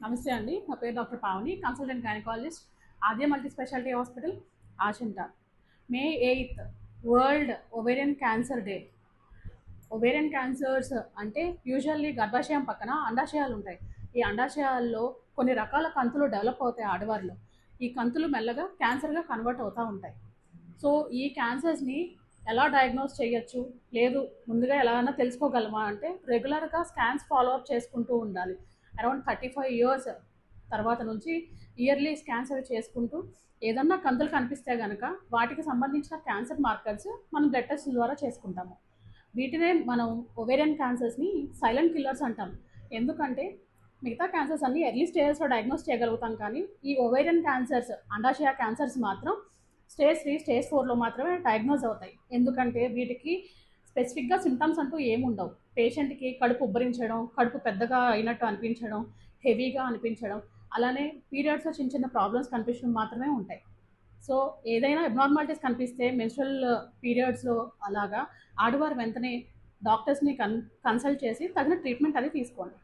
నమస్తే అండి. నా పేరు డాక్టర్ పావని, కన్సల్టెంట్ గైనకాలజిస్ట్, ఆద్య మల్టీ స్పెషాలిటీ హాస్పిటల్, ఆచంట. మే 8 world ovarian cancer day. Ovarian cancers అంటే యూజువల్లీ గర్భాశయం పక్కన అండాశయాలు ఉంటాయి. ఈ అండాశయాల్లో కొన్ని రకాల కంతులు డెవలప్ అవుతాయి ఆడవారిలో. ఈ కంతులు మెల్లగా క్యాన్సర్గా కన్వర్ట్ అవుతూ ఉంటాయి. సో ఈ క్యాన్సర్స్ని ఎలా డయాగ్నోస్ చేయొచ్చు, లేదు ముందుగా ఎలాగైనా తెలుసుకోగలమా అంటే రెగ్యులర్గా స్కాన్స్ ఫాలోఅప్ చేసుకుంటూ ఉండాలి. అరౌండ్ 35 ఇయర్స్ తర్వాత నుంచి ఇయర్లీ స్కాన్స్ అవి చేసుకుంటూ ఏదన్నా కంతులు కనిపిస్తే కనుక వాటికి సంబంధించిన క్యాన్సర్ మార్కర్స్ మనం బ్లడ్ టెస్ట్ ద్వారా చేసుకుంటాము. వీటినే మనం ఒవేరియన్ క్యాన్సర్స్ని సైలెంట్ కిల్లర్స్ అంటాం. ఎందుకంటే మిగతా క్యాన్సర్స్ అన్ని ఎర్లీ స్టేజెస్లో డయాగ్నోస్ చేయగలుగుతాం, కానీ ఈ ఒవేరియన్ క్యాన్సర్స్, అండాశయ క్యాన్సర్స్ మాత్రం స్టేజ్ 3, స్టేజ్ 4లో మాత్రమే డయాగ్నోస్ అవుతాయి. ఎందుకంటే వీటికి స్పెసిఫిక్గా సిమ్టమ్స్ అంటూ ఏముండవు. పేషెంట్కి కడుపు ఉబ్బరించడం, కడుపు పెద్దగా అయినట్టు అనిపించడం, హెవీగా అనిపించడం, అలానే పీరియడ్స్లో చిన్న చిన్న ప్రాబ్లమ్స్ కనిపించడం మాత్రమే ఉంటాయి. సో ఏదైనా అబ్నార్మాలిటీస్ కనిపిస్తే మెన్స్ట్రల్ పీరియడ్స్లో అలాగా ఆడవారు వెంటనే డాక్టర్స్ని కన్సల్ట్ చేసి తగిన ట్రీట్మెంట్ అది తీసుకోండి.